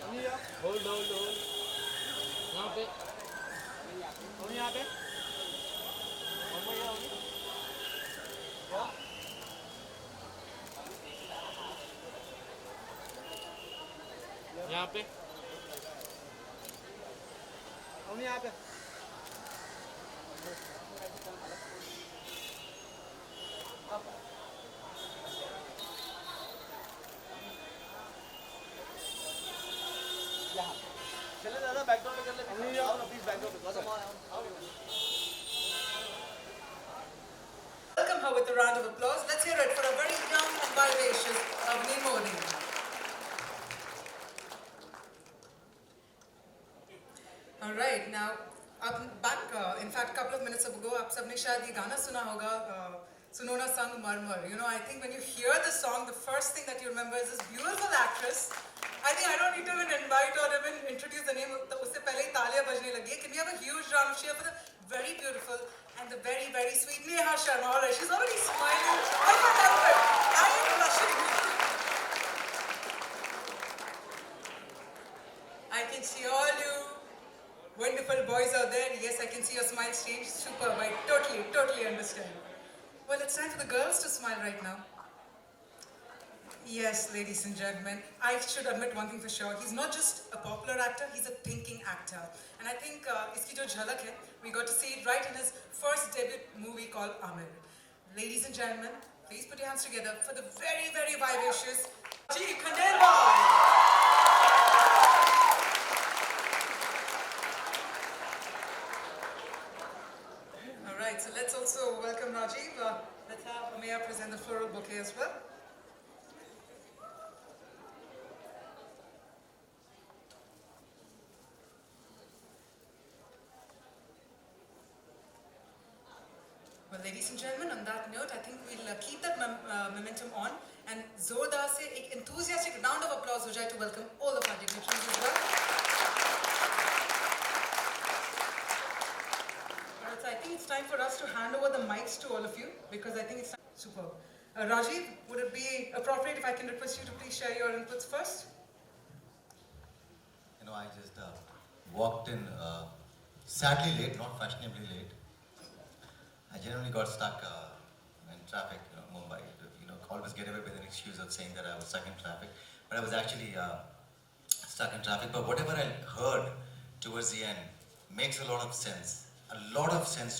Hold hold hold यहाँ पे और यहाँ पे यहाँ पे और यहाँ पे चले दादा बैकग्राउंड में कर ले प्लीज बैकग्राउंड में Welcome her with a round of applause. Let's hear it for a very young and vivacious Avni Modi. All right, now up back. In fact, couple of minutes ago, आप सबने शायद ये गाना सुना होगा. Sunona sang Marmar. You know, I think when you hear the song, the first thing that you remember is this beautiful actress. I think I don't need to even invite or even introduce the name. उससे पहले ही तालियां बजने लगी. Can we have a huge round of cheer for the very beautiful and the very, very sweet Neha Sharma? All right, she's already smiling. I can't help it. I am blushing. I can see all you wonderful boys out there. Yes, I can see your smiles change. Superb. I totally understand. Well, it's time for the girls to smile right now. Yes, ladies and gentlemen, I should admit one thing for sure. He's not just a popular actor, he's a thinking actor. And I think iski jo jhalak hai, we got to see it right in his first debut movie called Amir. Ladies and gentlemen, please put your hands together for the very, very vivacious Rajeev Khandelwal. Alright, so let's also welcome Rajeev. Let's have Mayor present the floral bouquet as well. Well, ladies and gentlemen, on that note, I think we'll keep that momentum on and zordar se ek enthusiastic round of applause ho jaye to welcome all of our dignitaries as well. Alright, so I think it's time for us to hand over the mics to all of you because I think it's time. Superb. Rajeev, would it be appropriate if I can request you to please share your inputs first? You know, I just walked in sadly late, not fashionably late. I genuinely got stuck in traffic, Mumbai. Always get away with an excuse of saying that I was stuck in traffic, but I was actually stuck in traffic. But whatever I heard towards the end makes a lot of sense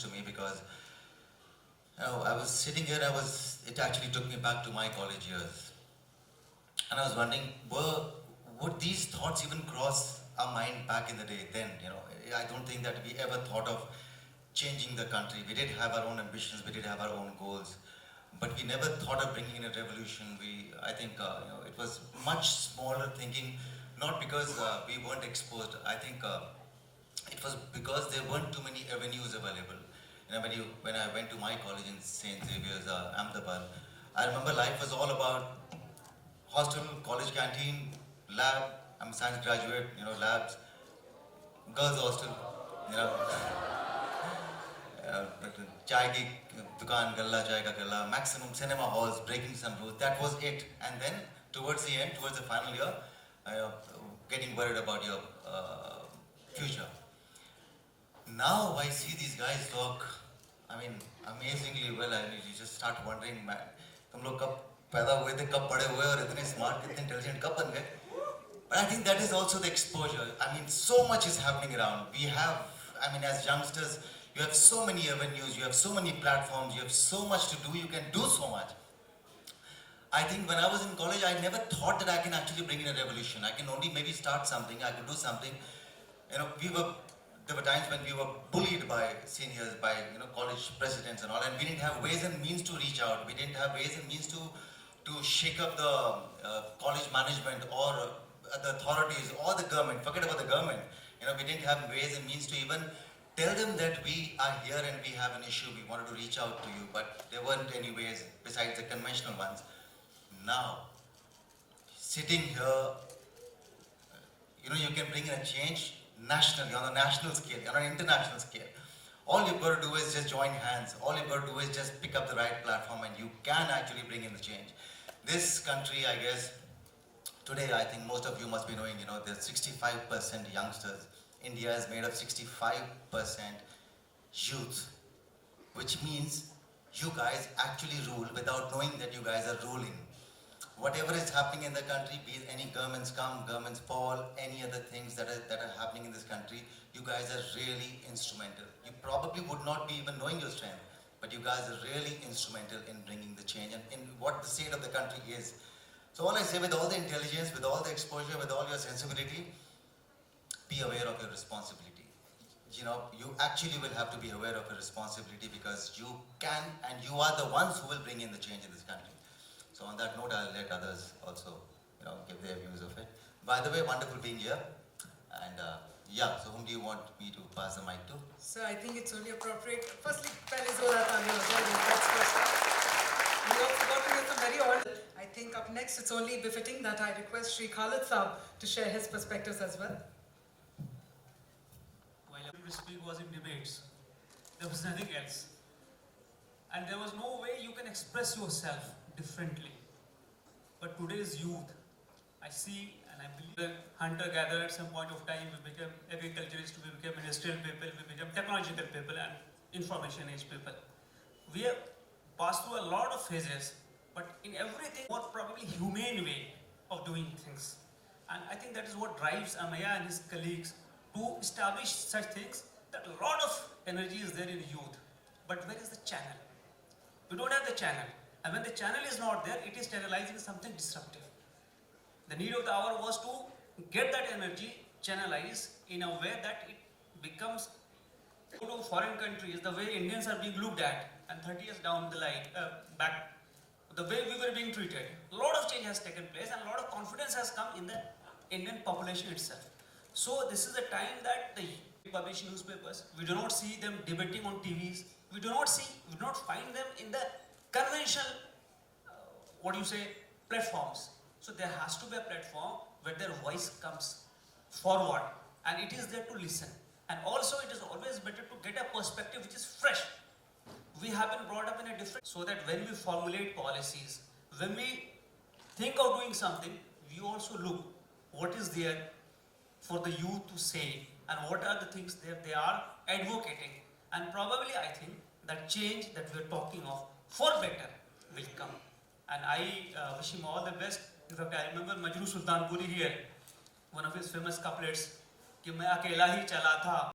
to me because I was sitting here. It actually took me back to my college years, and I was wondering, would these thoughts even cross our mind back in the day? Then, I don't think that we ever thought of changing the country. We did have our own ambitions, we did have our own goals, but we never thought of bringing in a revolution. I think it was much smaller thinking, not because we weren't exposed. I think it was because there weren't too many avenues available. When I went to my college in St. Xavier's, Ahmedabad, I remember life was all about hostel, college canteen, lab. I'm a science graduate, labs, girls hostel, chai ki dukaan, galla, chai ka galla, maximum cinema halls, breaking some rules. That was it. And then towards the end, towards the final year, getting worried about your future. Now I see these guys talk, amazingly well. You just start wondering, man, तुम लोग कब पैदा हुए थे, कब बड़े हुए और इतने smart, इतने intelligent कब बन गए? But I think that is also the exposure. So much is happening around. We have, as youngsters, you have so many avenues, you have so many platforms, you have so much to do, you can do so much. I think when I was in college, I never thought that I can actually bring in a revolution. I can only maybe start something, I could do something. There were times when we were bullied by seniors, by college presidents and all, and we didn't have ways and means to reach out. We didn't have ways and means to shake up the college management or the authorities or the government. Forget about the government. We didn't have ways and means to even tell them that we are here and we have an issue, we wanted to reach out to you, but there weren't any ways besides the conventional ones. Now, sitting here, you can bring in a change nationally, on a national scale, on an international scale. All you've got to do is just join hands. All you've got to do is just pick up the right platform and you can actually bring in the change. This country, I guess, Today, I think most of you must be knowing, there's 65% youngsters. India is made of 65% youth, which means you guys actually rule without knowing that you guys are ruling. Whatever is happening in the country, be it any governments come, governments fall, any other things that are happening in this country, you guys are really instrumental. You probably would not be even knowing your strength, but you guys are really instrumental in bringing the change and in what the state of the country is. So all I say, with all the intelligence, with all the exposure, with all your sensibility, be aware of your responsibility. You actually will have to be aware of your responsibility, because you can and you are the ones who will bring in the change in this country. So on that note, I'll let others also, give their views of it. By the way, wonderful being here. And so whom do you want me to pass the mic to? So I think it's only appropriate. Firstly, पहले जोरदार तालियां हो जाए, that's first up. We also got to hear some very odd. I think up next, it's only befitting that I request Shri Khalid Saab to share his perspectives as well. While every speak was in debates, there was nothing else. And there was no way you can express yourself differently. But today's youth, I see and I believe that hunter-gatherer at some point of time, we became agriculturists, we became industrial people, we became technological people and information age people. We have passed through a lot of phases, but in everything, more probably humane way of doing things. And I think that is what drives Amaya and his colleagues to establish such things, that a lot of energy is there in youth. But where is the channel? We don't have the channel. And when the channel is not there, it is channelizing something disruptive. The need of the hour was to get that energy channelized in a way that it becomes, go to foreign countries, the way Indians are being looked at, and 30 years down the line, back, the way we were being treated. A lot of change has taken place and a lot of confidence has come in the Indian population itself. So this is the time that the publish newspapers, we do not see them debating on TVs, we do not find them in the conventional, platforms. So there has to be a platform where their voice comes forward and it is there to listen. And also it is always better to get a perspective which is fresh. We have been brought up in a different, so that when we formulate policies, when we think of doing something, we also look what is there for the youth to say and what are the things that they are advocating. And probably I think that change that we are talking of for better will come. And I wish him all the best. In fact, I remember Majru Sultanpuri here, one of his famous couplets, कि मैं अकेला ही चला था